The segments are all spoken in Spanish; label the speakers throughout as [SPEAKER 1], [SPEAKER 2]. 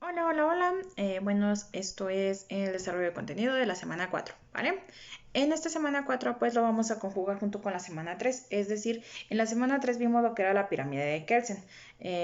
[SPEAKER 1] Hola, hola, hola. Bueno, esto es el desarrollo de contenido de la semana 4, ¿vale? En esta semana 4 pues lo vamos a conjugar junto con la semana 3, es decir, en la semana 3 vimos lo que era la pirámide de Kelsen.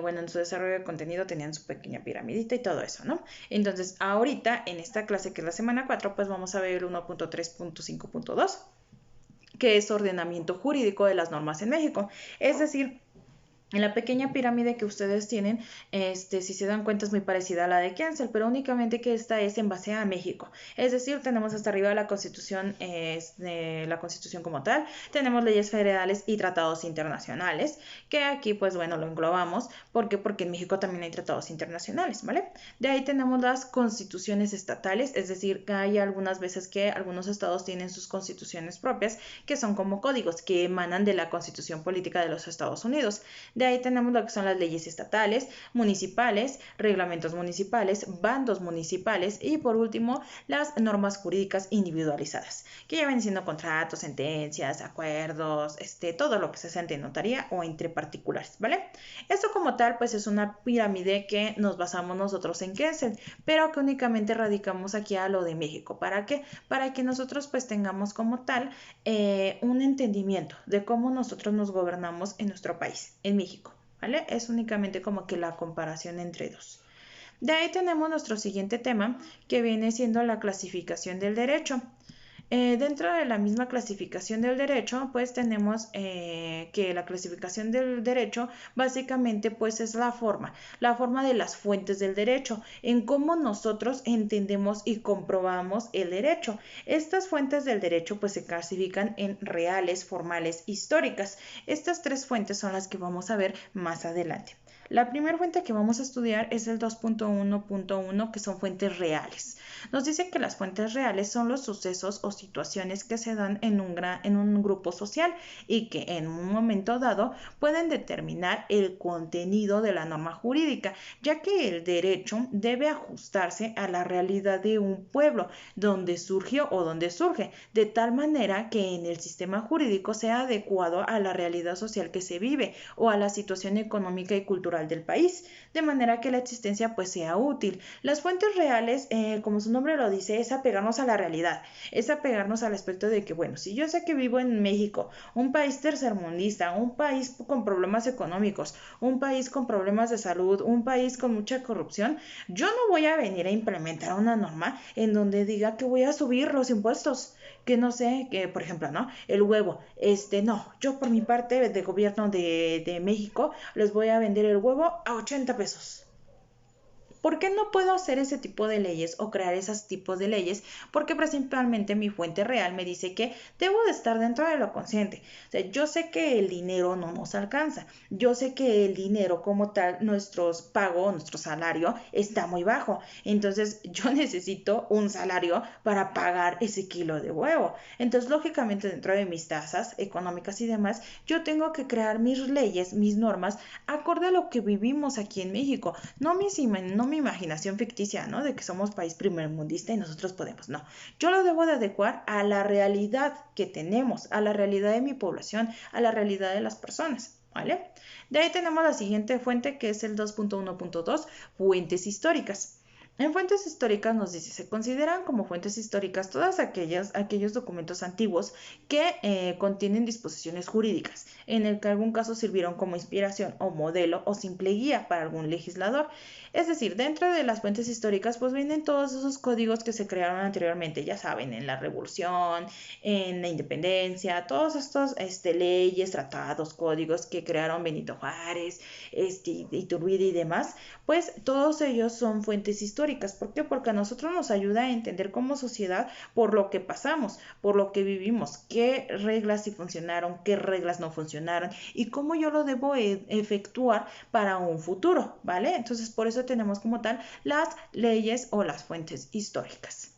[SPEAKER 1] Bueno, en su desarrollo de contenido tenían su pequeña piramidita y todo eso, ¿no? Entonces, ahorita en esta clase que es la semana 4 pues vamos a ver el 1.3.5.2, que es ordenamiento jurídico de las normas en México. Es decir, en la pequeña pirámide que ustedes tienen, si se dan cuenta es muy parecida a la de Kensel, pero únicamente que esta es en base a México. Es decir, tenemos hasta arriba la Constitución como tal, tenemos leyes federales y tratados internacionales, que aquí pues bueno lo englobamos. ¿Por qué? Porque en México también hay tratados internacionales, ¿vale? De ahí tenemos las constituciones estatales, es decir, que hay algunas veces que algunos estados tienen sus constituciones propias, que son como códigos que emanan de la Constitución Política de los Estados Unidos. De ahí tenemos lo que son las leyes estatales, municipales, reglamentos municipales, bandos municipales y por último las normas jurídicas individualizadas, que ya vienen siendo contratos, sentencias, acuerdos, todo lo que se hace ante notaría o entre particulares, ¿vale? Esto como tal pues es una pirámide que nos basamos nosotros en Kessel, pero que únicamente radicamos aquí a lo de México. ¿Para qué? Para que nosotros pues tengamos como tal un entendimiento de cómo nosotros nos gobernamos en nuestro país, en México, ¿vale? Es únicamente como que la comparación entre dos. De ahí tenemos nuestro siguiente tema, que viene siendo la clasificación del derecho. Dentro de la misma clasificación del derecho, pues tenemos que la clasificación del derecho básicamente pues es la forma de las fuentes del derecho, en cómo nosotros entendemos y comprobamos el derecho. Estas fuentes del derecho pues se clasifican en reales, formales, históricas. Estas tres fuentes son las que vamos a ver más adelante. La primera fuente que vamos a estudiar es el 2.1.1, que son fuentes reales. Nos dice que las fuentes reales son los sucesos o situaciones que se dan en un grupo social y que en un momento dado pueden determinar el contenido de la norma jurídica, ya que el derecho debe ajustarse a la realidad de un pueblo donde surgió o donde surge, de tal manera que en el sistema jurídico sea adecuado a la realidad social que se vive o a la situación económica y cultural del país, de manera que la existencia pues sea útil. Las fuentes reales, como su nombre lo dice, es apegarnos a la realidad, es apegarnos al aspecto de que, bueno, si yo sé que vivo en México, un país tercermundista, un país con problemas económicos, un país con problemas de salud, un país con mucha corrupción, yo no voy a venir a implementar una norma en donde diga que voy a subir los impuestos, que no sé, que por ejemplo, ¿no? El huevo, no, yo por mi parte de gobierno de México les voy a vender el huevo a 80 pesos. ¿Por qué no puedo hacer ese tipo de leyes o crear esos tipos de leyes? Porque principalmente mi fuente real me dice que debo de estar dentro de lo consciente. O sea, yo sé que el dinero no nos alcanza. Yo sé que el dinero como tal, nuestros pagos, nuestro salario está muy bajo. Entonces yo necesito un salario para pagar ese kilo de huevo. Entonces, lógicamente, dentro de mis tasas económicas y demás, yo tengo que crear mis leyes, mis normas, acorde a lo que vivimos aquí en México. No mi imaginación ficticia, ¿no? De que somos país primermundista y nosotros podemos, no. Yo lo debo de adecuar a la realidad que tenemos, a la realidad de mi población, a la realidad de las personas, ¿vale? De ahí tenemos la siguiente fuente que es el 2.1.2, fuentes históricas. En fuentes históricas nos dice, se consideran como fuentes históricas todas aquellos documentos antiguos que contienen disposiciones jurídicas, en el que algún caso sirvieron como inspiración o modelo o simple guía para algún legislador. Es decir, dentro de las fuentes históricas pues vienen todos esos códigos que se crearon anteriormente, ya saben, en la Revolución, en la Independencia, todos estos leyes, tratados, códigos que crearon Benito Juárez, Iturbide y demás, pues todos ellos son fuentes históricas. ¿Por qué? Porque a nosotros nos ayuda a entender como sociedad por lo que pasamos, por lo que vivimos, qué reglas sí funcionaron, qué reglas no funcionaron y cómo yo lo debo efectuar para un futuro, ¿vale? Entonces por eso tenemos como tal las leyes o las fuentes históricas.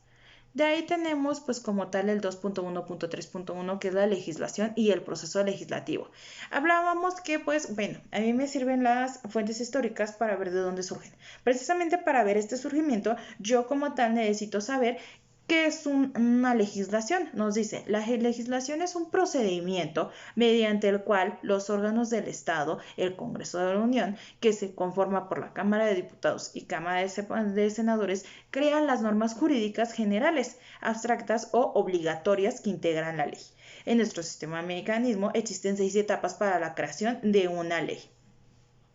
[SPEAKER 1] De ahí tenemos pues como tal el 2.1.3.1, que es la legislación y el proceso legislativo. Hablábamos que pues bueno, a mí me sirven las fuentes históricas para ver de dónde surgen. Precisamente para ver este surgimiento, yo como tal necesito saber ¿Qué es una legislación? Nos dice, la legislación es un procedimiento mediante el cual los órganos del Estado, el Congreso de la Unión, que se conforma por la Cámara de Diputados y Cámara de Senadores, crean las normas jurídicas generales, abstractas o obligatorias que integran la ley. En nuestro sistema de mecanismo existen 6 etapas para la creación de una ley.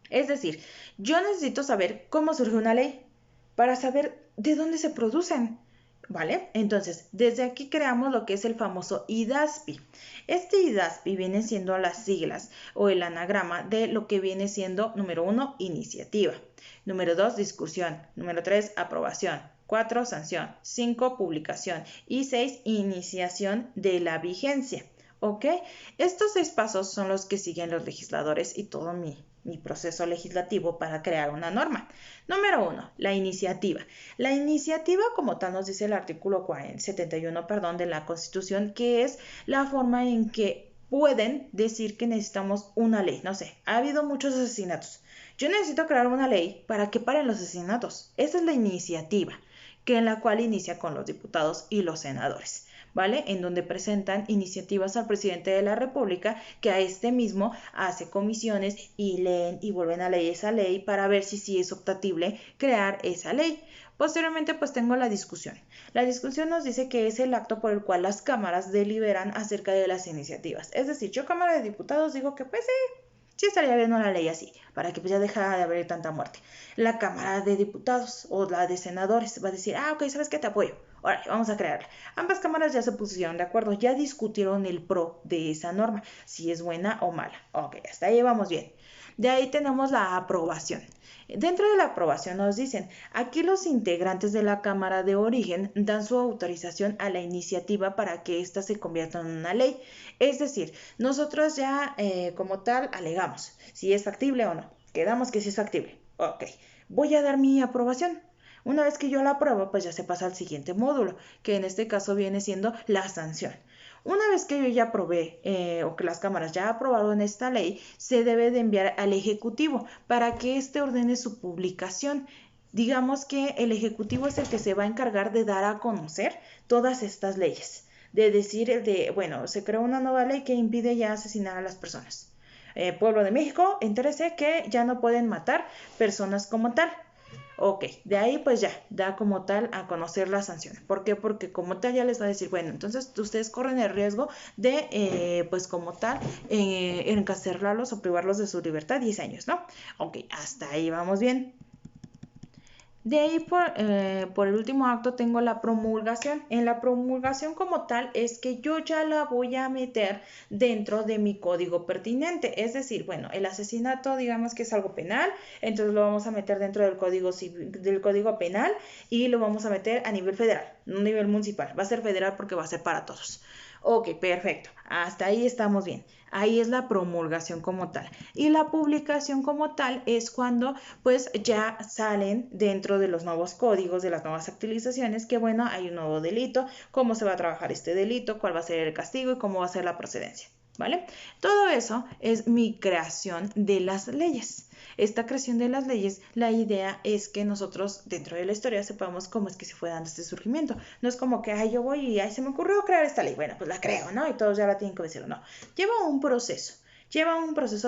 [SPEAKER 1] Es decir, yo necesito saber cómo surge una ley para saber de dónde se producen. ¿Vale? Entonces, desde aquí creamos lo que es el famoso IDASPI. Este IDASPI viene siendo las siglas o el anagrama de lo que viene siendo, número 1, iniciativa. Número 2, discusión. Número 3, aprobación. 4, sanción. 5, publicación. Y 6, iniciación de la vigencia. ¿Ok? Estos 6 pasos son los que siguen los legisladores y todo mi proceso legislativo para crear una norma. Número 1, la iniciativa. La iniciativa como tal nos dice el artículo 71 de la Constitución, que es la forma en que pueden decir que necesitamos una ley. No sé, ha habido muchos asesinatos. Yo necesito crear una ley para que paren los asesinatos. Esa es la iniciativa, que en la cual inicia con los diputados y los senadores. ¿Vale? En donde presentan iniciativas al presidente de la República, que a este mismo hace comisiones y leen y vuelven a leer esa ley para ver si sí es optatible crear esa ley. Posteriormente, pues tengo la discusión. La discusión nos dice que es el acto por el cual las cámaras deliberan acerca de las iniciativas. Es decir, yo, Cámara de Diputados, digo que pues sí estaría bien una ley así, para que pues ya dejara de haber tanta muerte. La Cámara de Diputados o la de Senadores va a decir, ok, ¿sabes qué? Te apoyo. Ahora, vamos a crearla. Ambas cámaras ya se pusieron de acuerdo, ya discutieron el pro de esa norma, si es buena o mala. Ok, hasta ahí vamos bien. De ahí tenemos la aprobación. Dentro de la aprobación nos dicen, aquí los integrantes de la Cámara de Origen dan su autorización a la iniciativa para que ésta se convierta en una ley. Es decir, nosotros ya como tal alegamos si es factible o no. Quedamos que sí es factible. Ok, voy a dar mi aprobación. Una vez que yo la apruebo, pues ya se pasa al siguiente módulo, que en este caso viene siendo la sanción. Una vez que yo ya aprobé o que las cámaras ya aprobaron esta ley, se debe de enviar al Ejecutivo para que éste ordene su publicación. Digamos que el Ejecutivo es el que se va a encargar de dar a conocer todas estas leyes. De decir, bueno, se creó una nueva ley que impide ya asesinar a las personas. Pueblo de México, entérese que ya no pueden matar personas como tal. Ok, de ahí pues ya da como tal a conocer la sanción. ¿Por qué? Porque como tal ya les va a decir, bueno, entonces ustedes corren el riesgo de, pues como tal, encarcelarlos o privarlos de su libertad 10 años, ¿no? Ok, hasta ahí vamos bien. De ahí por el último acto tengo la promulgación. En la promulgación como tal es que yo ya la voy a meter dentro de mi código pertinente. Es decir, bueno, el asesinato digamos que es algo penal, entonces lo vamos a meter dentro del código penal y lo vamos a meter a nivel federal, no a nivel municipal. Va a ser federal porque va a ser para todos. Ok, perfecto. Hasta ahí estamos bien. Ahí es la promulgación como tal. Y la publicación como tal es cuando pues ya salen dentro de los nuevos códigos, de las nuevas actualizaciones, que bueno, hay un nuevo delito, cómo se va a trabajar este delito, cuál va a ser el castigo y cómo va a ser la procedencia. ¿Vale? Todo eso es mi creación de las leyes. Esta creación de las leyes, la idea es que nosotros dentro de la historia sepamos cómo es que se fue dando este surgimiento. No es como que, ay, yo voy y ay, se me ocurrió crear esta ley. Bueno, pues la creo, ¿no? Y todos ya la tienen que decir, no. Lleva un proceso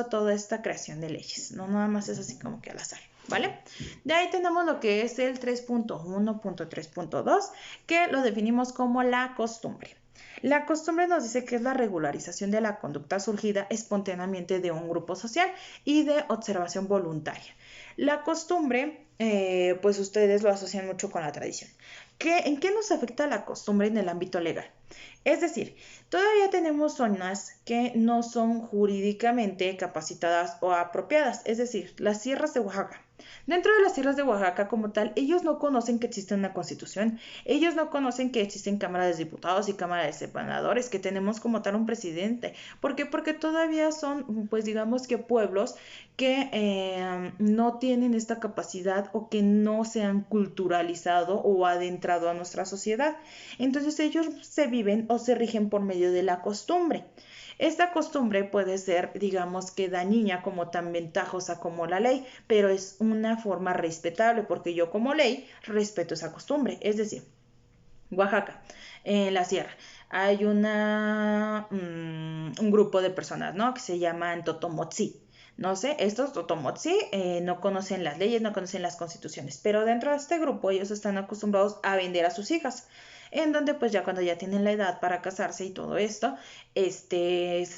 [SPEAKER 1] toda esta creación de leyes. No nada más es así como que al azar. ¿Vale? De ahí tenemos lo que es el 3.1.3.2, que lo definimos como la costumbre. La costumbre nos dice que es la regularización de la conducta surgida espontáneamente de un grupo social y de observación voluntaria. La costumbre, pues ustedes lo asocian mucho con la tradición. ¿En qué nos afecta la costumbre en el ámbito legal? Es decir, todavía tenemos zonas que no son jurídicamente capacitadas o apropiadas, es decir, las sierras de Oaxaca. Dentro de las sierras de Oaxaca como tal, ellos no conocen que existe una constitución, ellos no conocen que existen cámaras de diputados y cámaras de senadores, que tenemos como tal un presidente. ¿Por qué? Porque todavía son, pues digamos que pueblos que no tienen esta capacidad o que no se han culturalizado o adentrado a nuestra sociedad. Entonces ellos se viven o se rigen por medio de la costumbre. Esta costumbre puede ser, digamos que dañina como tan ventajosa como la ley, pero es una forma respetable porque yo como ley respeto esa costumbre. Es decir, Oaxaca, en la sierra, hay un grupo de personas, ¿no? Que se llaman Totomotzi. No sé, estos Totomotzi no conocen las leyes, no conocen las constituciones, pero dentro de este grupo ellos están acostumbrados a vender a sus hijas, en donde pues ya cuando ya tienen la edad para casarse y todo esto,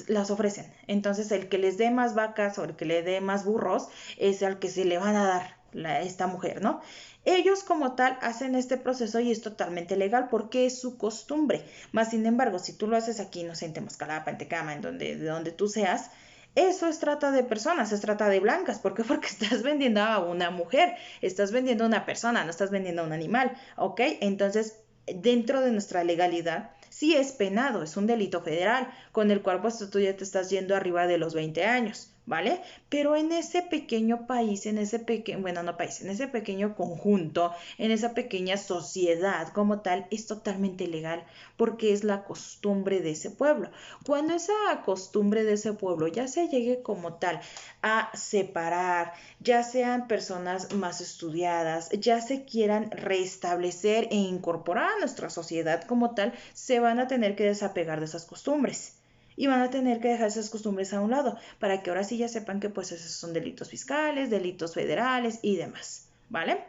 [SPEAKER 1] las ofrecen. Entonces el que les dé más vacas o el que le dé más burros es al que se le van a dar esta mujer, ¿no? Ellos como tal hacen este proceso y es totalmente legal porque es su costumbre. Más sin embargo, si tú lo haces aquí, no sé, en Temascalapa, en Tecama, de donde tú seas, eso es trata de personas, es trata de blancas. ¿Por qué? Porque estás vendiendo a una mujer, estás vendiendo a una persona, no estás vendiendo a un animal, ¿ok? Entonces, dentro de nuestra legalidad, sí es penado, es un delito federal, con el cual pues tú ya te estás yendo arriba de los 20 años. ¿Vale? Pero en ese pequeño país, en ese pequeño, bueno, no país, en ese pequeño conjunto, en esa pequeña sociedad como tal, es totalmente legal porque es la costumbre de ese pueblo. Cuando esa costumbre de ese pueblo ya se llegue como tal a separar, ya sean personas más estudiadas, ya se quieran restablecer e incorporar a nuestra sociedad como tal, se van a tener que desapegar de esas costumbres y van a tener que dejar esas costumbres a un lado para que ahora sí ya sepan que pues esos son delitos fiscales, delitos federales y demás, ¿vale?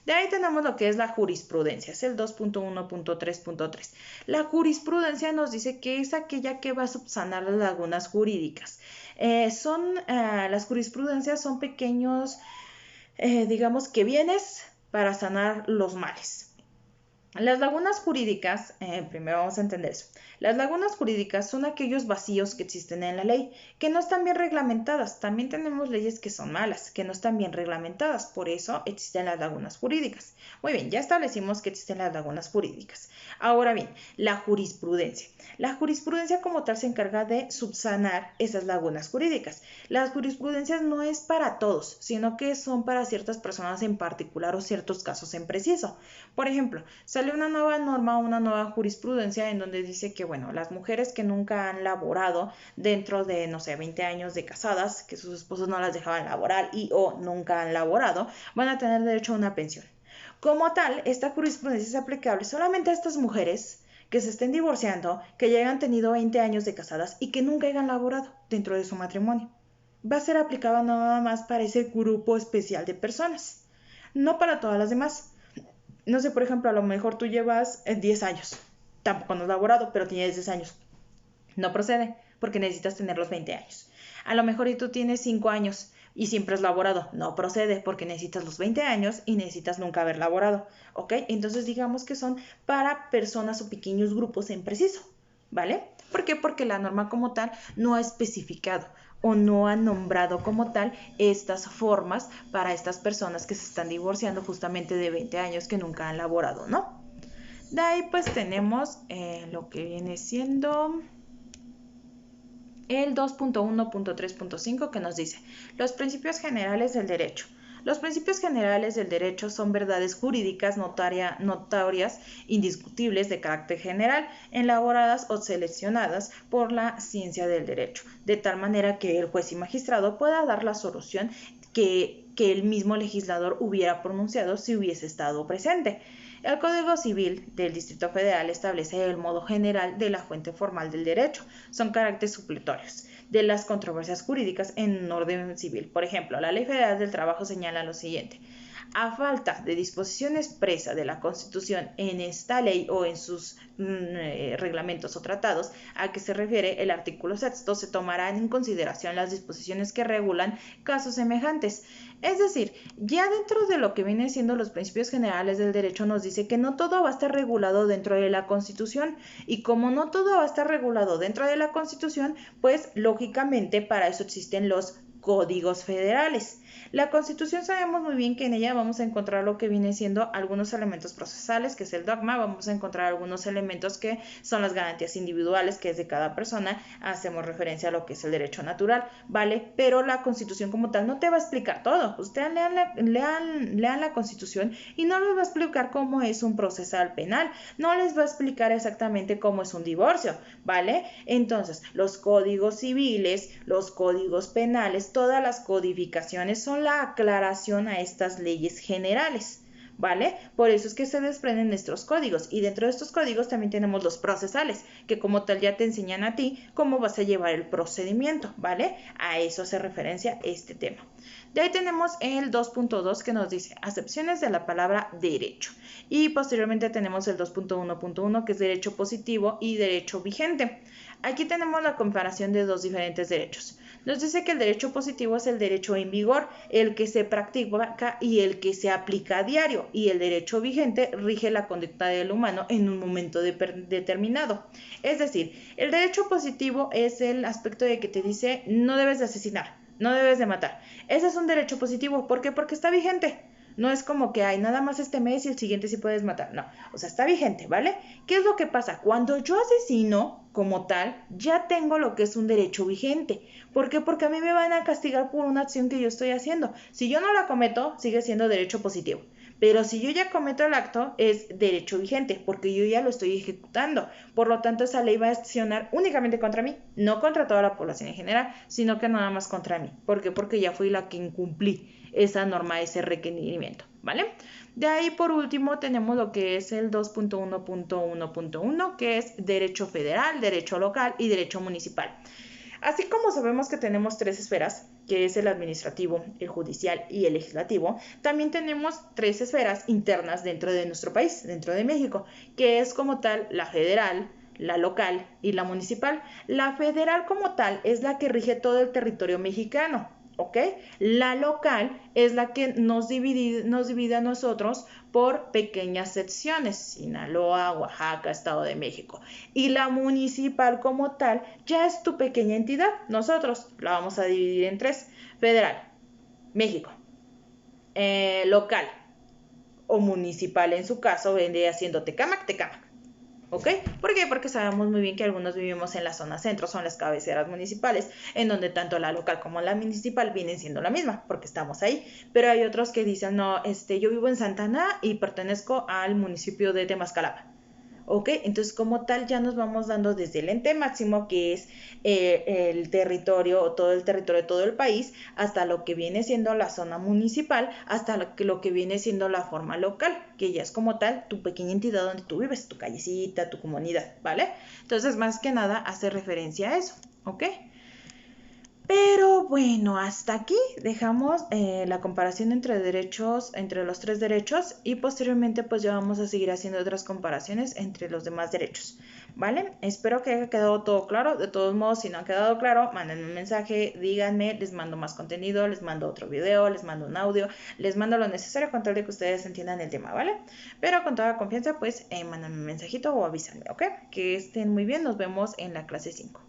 [SPEAKER 1] De ahí tenemos lo que es la jurisprudencia, es el 2.1.3.3. La jurisprudencia nos dice que es aquella que va a subsanar las lagunas jurídicas. Las jurisprudencias son pequeños, digamos que bienes para sanar los males. Las lagunas jurídicas, primero vamos a entender eso. Las lagunas jurídicas son aquellos vacíos que existen en la ley, que no están bien reglamentadas. También tenemos leyes que son malas, que no están bien reglamentadas. Por eso existen las lagunas jurídicas. Muy bien, ya establecimos que existen las lagunas jurídicas. Ahora bien, la jurisprudencia. La jurisprudencia como tal se encarga de subsanar esas lagunas jurídicas. Las jurisprudencias no es para todos, sino que son para ciertas personas en particular o ciertos casos en preciso. Por ejemplo, sale una nueva norma, una nueva jurisprudencia en donde dice que, bueno, las mujeres que nunca han laborado dentro de, no sé, 20 años de casadas, que sus esposos no las dejaban laborar y o nunca han laborado, van a tener derecho a una pensión. Como tal, esta jurisprudencia es aplicable solamente a estas mujeres que se estén divorciando, que ya hayan tenido 20 años de casadas y que nunca hayan laborado dentro de su matrimonio. Va a ser aplicada nada más para ese grupo especial de personas, no para todas las demás. No sé, por ejemplo, a lo mejor tú llevas 10 años, tampoco no has laborado, pero tienes 10 años. No procede, porque necesitas tener los 20 años. A lo mejor y tú tienes 5 años y siempre has laborado. No procede, porque necesitas los 20 años y necesitas nunca haber laborado. ¿Ok? Entonces digamos que son para personas o pequeños grupos en preciso. ¿Vale? ¿Por qué? Porque la norma como tal no ha especificado o no ha nombrado como tal estas formas para estas personas que se están divorciando justamente de 20 años que nunca han laborado, ¿no? De ahí pues tenemos lo que viene siendo el 2.1.3.5 que nos dice los principios generales del derecho. Los principios generales del derecho son verdades jurídicas notorias, indiscutibles de carácter general, elaboradas o seleccionadas por la ciencia del derecho, de tal manera que el juez y magistrado pueda dar la solución que el mismo legislador hubiera pronunciado si hubiese estado presente. El Código Civil del Distrito Federal establece el modo general de la fuente formal del derecho. Son caracteres supletorios de las controversias jurídicas en orden civil. Por ejemplo, la Ley Federal del Trabajo señala lo siguiente. A falta de disposición expresa de la Constitución en esta ley o en sus reglamentos o tratados a que se refiere el artículo sexto, se tomarán en consideración las disposiciones que regulan casos semejantes. Es decir, ya dentro de lo que viene siendo los principios generales del derecho nos dice que no todo va a estar regulado dentro de la Constitución y como no todo va a estar regulado dentro de la Constitución, pues lógicamente para eso existen los códigos federales. La Constitución sabemos muy bien que en ella vamos a encontrar lo que viene siendo algunos elementos procesales, que es el dogma, vamos a encontrar algunos elementos que son las garantías individuales, que es de cada persona, hacemos referencia a lo que es el derecho natural, ¿vale? Pero la Constitución como tal no te va a explicar todo. Ustedes lean la Constitución y no les va a explicar cómo es un procesal penal, no les va a explicar exactamente cómo es un divorcio, ¿vale? Entonces, los códigos civiles, los códigos penales, todas las codificaciones son la aclaración a estas leyes generales, ¿vale? Por eso es que se desprenden nuestros códigos, y dentro de estos códigos también tenemos los procesales, que como tal ya te enseñan a ti cómo vas a llevar el procedimiento, ¿vale? A eso hace referencia este tema. De ahí tenemos el 2.2 que nos dice acepciones de la palabra derecho, y posteriormente tenemos el 2.1.1 que es derecho positivo y derecho vigente. Aquí tenemos la comparación de dos diferentes derechos. Nos dice que el derecho positivo es el derecho en vigor, el que se practica y el que se aplica a diario, y el derecho vigente rige la conducta del humano en un momento determinado. Es decir, el derecho positivo es el aspecto de que te dice no debes de asesinar, no debes de matar. Ese es un derecho positivo. ¿Por qué? Porque está vigente. No es como que hay nada más este mes y el siguiente sí puedes matar. No, o sea, está vigente, ¿vale? ¿Qué es lo que pasa? Cuando yo asesino como tal, ya tengo lo que es un derecho vigente. ¿Por qué? Porque a mí me van a castigar por una acción que yo estoy haciendo. Si yo no la cometo, sigue siendo derecho positivo. Pero si yo ya cometo el acto, es derecho vigente, porque yo ya lo estoy ejecutando. Por lo tanto, esa ley va a accionar únicamente contra mí, no contra toda la población en general, sino que nada más contra mí. ¿Por qué? Porque ya fui la que incumplí esa norma, ese requerimiento, ¿vale? De ahí, por último, tenemos lo que es el 2.1.1.1, que es derecho federal, derecho local y derecho municipal. Así como sabemos que tenemos tres esferas, que es el administrativo, el judicial y el legislativo, también tenemos tres esferas internas dentro de nuestro país, dentro de México, que es como tal la federal, la local y la municipal. La federal como tal es la que rige todo el territorio mexicano, ¿ok? La local es la que nos divide a nosotros por pequeñas secciones, Sinaloa, Oaxaca, Estado de México. Y la municipal como tal ya es tu pequeña entidad. Nosotros la vamos a dividir en tres: federal, México, local o municipal en su caso vendría siendo Tecámac, Tecámac. ¿Ok? ¿Por qué? Porque sabemos muy bien que algunos vivimos en la zona centro, son las cabeceras municipales, en donde tanto la local como la municipal vienen siendo la misma, porque estamos ahí. Pero hay otros que dicen, no, yo vivo en Santana y pertenezco al municipio de Temascalapa. ¿Ok? Entonces, como tal, ya nos vamos dando desde el ente máximo, que es el territorio, o todo el territorio de todo el país, hasta lo que viene siendo la zona municipal, hasta lo que viene siendo la forma local, que ya es como tal tu pequeña entidad donde tú vives, tu callecita, tu comunidad, ¿vale? Entonces, más que nada, hace referencia a eso, ¿ok? Pero bueno, hasta aquí dejamos la comparación entre derechos, entre los tres derechos, y posteriormente pues ya vamos a seguir haciendo otras comparaciones entre los demás derechos, ¿vale? Espero que haya quedado todo claro. De todos modos, si no ha quedado claro, mándenme un mensaje, díganme, les mando más contenido, les mando otro video, les mando un audio, les mando lo necesario con tal de que ustedes entiendan el tema, ¿vale? Pero con toda confianza pues mándenme un mensajito o avísenme, ¿ok? Que estén muy bien, nos vemos en la clase 5.